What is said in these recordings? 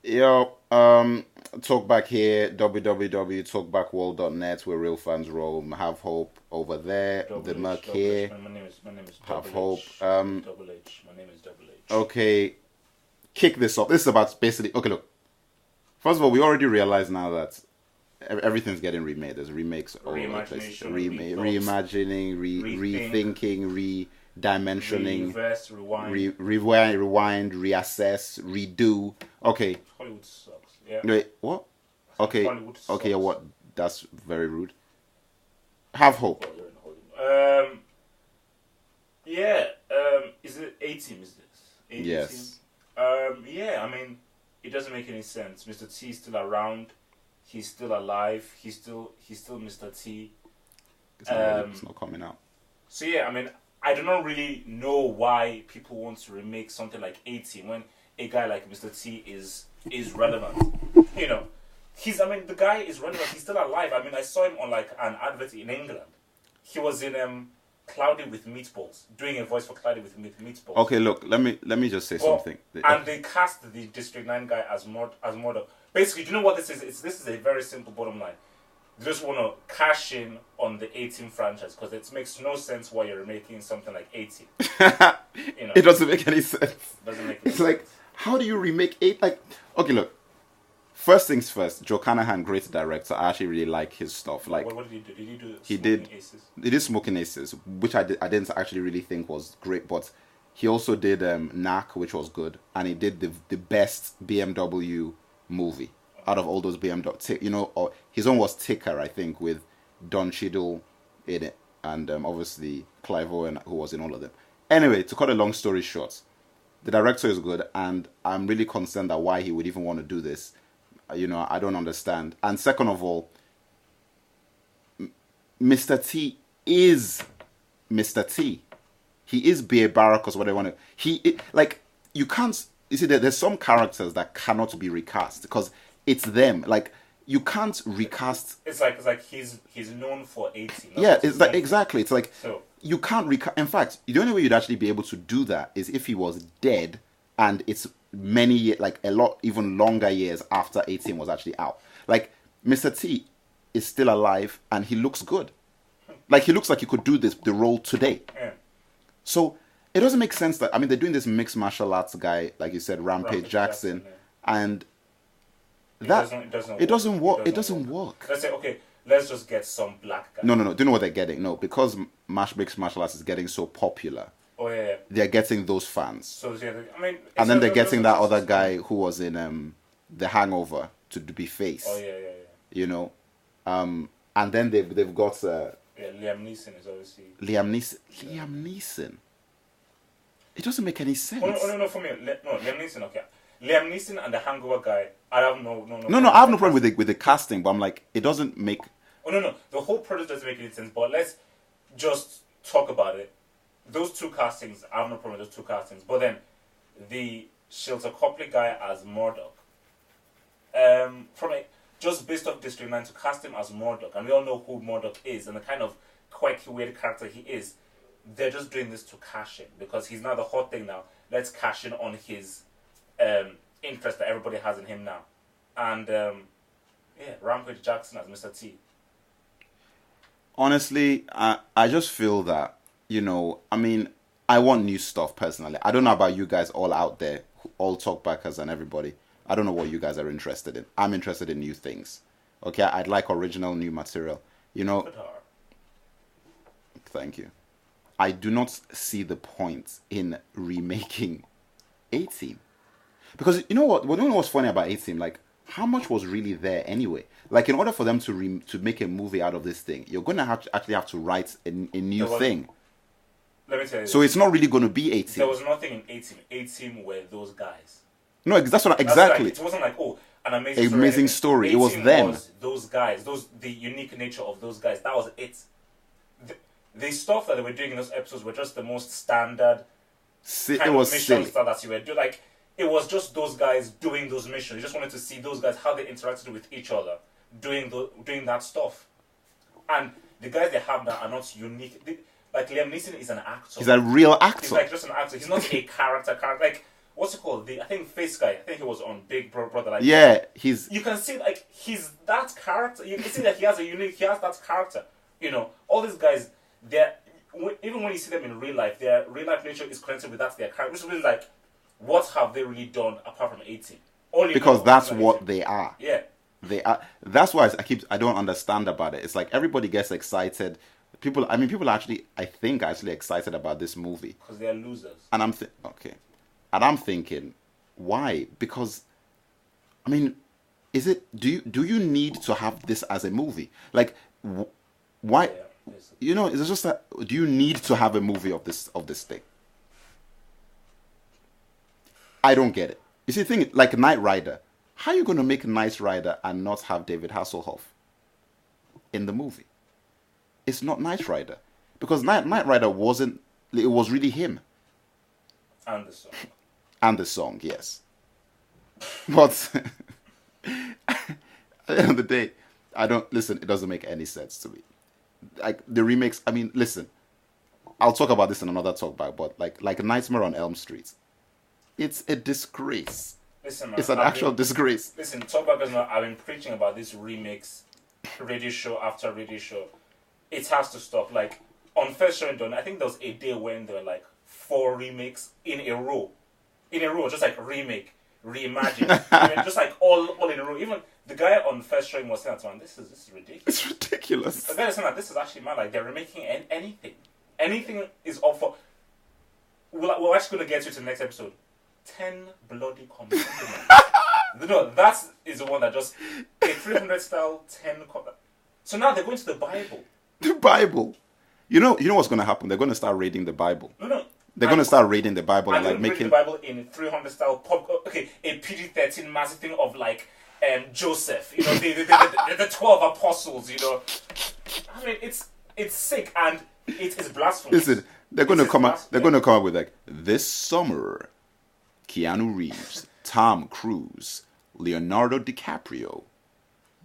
Yo, Talkback here, www.talkbackworld.net, where real fans roam. Have hope over there. The Double H, Merc double H. here. My name is Have Double hope. H. Double H. My name is Double H. Okay, kick this off. This is about basically. Okay, look. First of all, we already realize now that everything's getting remade. There's remakes all over the place. Reimagination, rethoughts, Reimagining, rethink, rethinking, redimensioning, reverse, rewind. rewind, reassess, redo. Okay, Hollywood sucks. Yeah. wait, what? Okay, Hollywood sucks. okay, what? That's very rude. Have hope. Oh, you're in Hollywood. Yeah. Is it A Team? Is this A Team? Yes. Yeah. I mean, it doesn't make any sense. Mr. T is still around. He's still alive. He's still Mr. T. It's not coming out. So yeah, I mean, I do not really know why people want to remake something like A Team when a guy like Mr. T is relevant. You know, the guy is relevant. He's still alive. I mean, I saw him on like an advert in England. He was in Cloudy with Meatballs, doing a voice for Cloudy with Meatballs. Okay, look, let me just say something. And they cast the District 9 guy as Murdoch. Basically, do you know what this is? This is a very simple bottom line. They just want to cash in on the A-Team franchise because it makes no sense why you're making something like A-Team. It doesn't make any sense. Doesn't make any It's like, sense. how do you remake eight? Like, okay, look. First things first, Joe Canahan, great director. I actually really like his stuff. Like, What did he do? Did he do he Smoking did, Aces? he did Smoking Aces, which I didn't actually really think was great, but he also did Knack, which was good, and he did the best BMW movie out of all those BMW. Or his own was Ticker, I think, with Don Cheadle in it, and obviously Clive Owen, who was in all of them. Anyway, to cut a long story short, the director is good, and I'm really concerned that why he would even want to do this. I don't understand. And second of all, Mr. T is Mr. T. He is B.A. Baracus, what they want to. Like, you can't. You see, there's some characters that cannot be recast because it's them. Like, you can't recast. It's like he's known for 18. Yeah, it's like exactly. It's like So you can't recast. In fact, the only way you'd actually be able to do that is if he was dead, and it's many years, like a lot, even longer years after 18 was actually out. Like Mr. T is still alive, and he looks good. Like he looks like he could do the role today. yeah. So it doesn't make sense that they're doing this mixed martial arts guy, like you said, Rampage Jackson, yeah. and It that doesn't work. It doesn't work. Let's say, okay, let's just get some black guy. No. Do you know what they're getting? No, because mixed martial arts is getting so popular, Oh yeah. they're getting those fans, So yeah, I mean, and then they're those getting are that just- other guy who was in The Hangover to be Face. Oh yeah. You know, and then they've got Yeah, Liam Neeson is obviously. Liam Neeson. Liam Neeson. It doesn't make any sense. Oh no, for me, no, Liam Neeson. Okay, Liam Neeson and the Hangover guy. I have no. No, I have no problem with the casting, but I'm like, it doesn't make. Oh no, the whole project doesn't make any sense. But let's just talk about it. Those two castings, I have no problem with those two castings. But then the Shelter Copley guy as Murdoch. Just based off District 9 to cast him as Murdoch, and we all know who Murdoch is and the kind of quirky, weird character he is. They're just doing this to cash in because he's now the hot thing now. Let's cash in on his interest that everybody has in him now. And Rampage Jackson as Mr. T. Honestly, I just feel that, I want new stuff personally. I don't know about you guys all out there, all talkbackers and everybody. I don't know what you guys are interested in. I'm interested in new things. Okay, I'd like original new material. Thank you. I do not see the point in remaking A-Team. Because you know what? You know what's funny about A-Team? Like, how much was really there anyway? Like, in order for them to make a movie out of this thing, you're going to actually have to write a new thing. Let me tell you So this. it's not really going to be A-Team. There was nothing in A-Team. A-Team were those guys. No, that's what That's exactly. like, it wasn't like, an amazing story. Amazing story. It was A-Team them. was those guys. The unique nature of those guys. That was it. The stuff that they were doing in those episodes were just the most standard It was mission silly. stuff that you were doing. Like, it was just those guys doing those missions. You just wanted to see those guys, how they interacted with each other, doing that stuff. And the guys they have now are not unique. Like, Liam Neeson is an actor. He's a real He's actor. like just an actor. He's not a character. Like, what's it called? I think Face Guy. I think he was on Big Brother. Like, yeah, he's you can see like he's that character. You can see that he has that character. You know, all these guys, they're even when you see them in real life, their real life nature is connected with their character. Which is really like, what have they really done apart from 18? Only because that's what they are. Yeah. They are. That's why I don't understand about it. It's like everybody gets excited. People actually, I think, are actually excited about this movie because they are losers. And I'm thinking, why? Because, I mean, is it? Do you need to have this as a movie? Like, why? Yeah, you know, it's just that. Do you need to have a movie of this thing? I don't get it. You see, the thing like Knight Rider. How are you going to make Knight Rider and not have David Hasselhoff in the movie? It's not Knight Rider. Because Knight Rider wasn't... It was really him. And the song. And the song, yes. But at the end of the day, it doesn't make any sense to me. Like, the remakes... I mean, listen. I'll talk about this in another talkback, but like Nightmare on Elm Street. It's a disgrace. Listen, man, it's an actual disgrace. Listen, Talkback, I've been preaching about this remakes, radio show after radio show. It has to stop. Like, on first showing done, I think there was a day when there were like 4 remakes in a row. Just like remake, reimagine. I mean, just like all in a row. Even the guy on first showing was saying, man, this is ridiculous. It's ridiculous. The guy was saying that this is actually mad. Like, they're remaking anything. Anything is up for... We're actually going to get to the next episode. 10 bloody comments. No, that is the one that just a 300 style 10. So now they're going to the Bible. The Bible. You know what's going to happen? They're going to start raiding the Bible. No. They're going to start raiding the Bible and like making the Bible in 300 style pop. Okay, a PG-13 massive thing of like Joseph. You know, the 12 apostles. You know, I mean it's sick and it is blasphemous. Listen, they're going to come up. They're going to come up with like this summer. Keanu Reeves, Tom Cruise, Leonardo DiCaprio,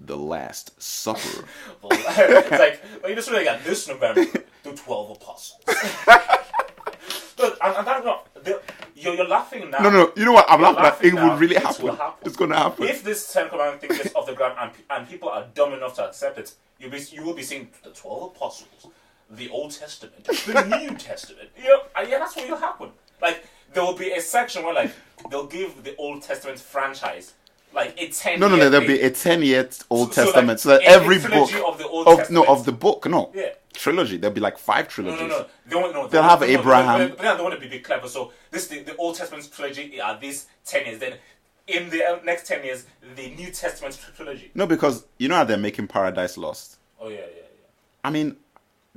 The Last Supper. It's like, well, you just really got this November, the 12 Apostles. Look, and that's not... You're laughing now. No, you know what? I'm laughing at it now. would really happen. It's going to happen. If this 10 commandment thing gets off the ground and people are dumb enough to accept it, you will be seeing the 12 Apostles, the Old Testament, the New Testament. Yeah, that's what will happen. Like, there will be a section where, like, they'll give the Old Testament franchise, like, a 10-year... No, there'll be a 10-year Old Testament. So, like, that every book... Of the Old Testament. Of the book, no. Yeah. Trilogy. There'll be, like, 5 trilogies. No. They'll have Abraham. But then they want to be clever. So, the Old Testament trilogy are these 10 years. Then, in the next 10 years, the New Testament trilogy. No, because, you know how they're making Paradise Lost? Oh, yeah. I mean,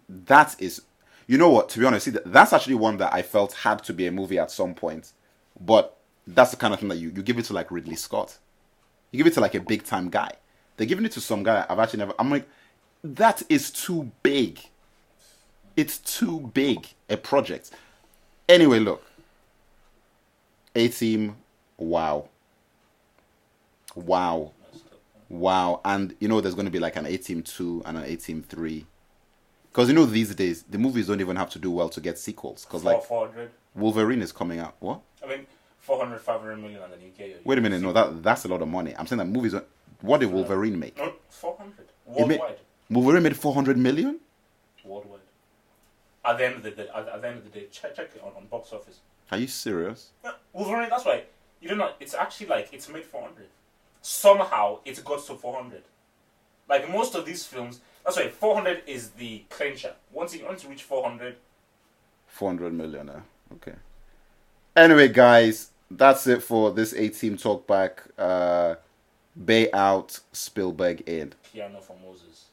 that is... You know what? To be honest, see, that's actually one that I felt had to be a movie at some point. But that's the kind of thing that you give it to like Ridley Scott. You give it to like a big time guy. They're giving it to some guy I've actually never... I'm like, that is too big. It's too big a project. Anyway, look. A-Team, wow. And you know there's going to be like an A-Team 2 and an A-Team 3. Because, you know, these days, the movies don't even have to do well to get sequels. Because, like, 400. Wolverine is coming out. What? I mean, 400, 500 million on the UK. Wait a minute. No, that's a lot of money. I'm saying that movies... What did Wolverine make? No, 400. Worldwide. Wolverine made 400 million? Worldwide. At the end of the day, check it on box office. Are you serious? Yeah, Wolverine, that's right. You don't know, it's actually like, it's made 400. Somehow, it got to 400. Like, most of these films... That's right, 400 is the clincher. Once you reach 400... 400 million, okay. Anyway, guys, that's it for this A-Team Talkback. Bay out, Spielberg in. Piano for Moses.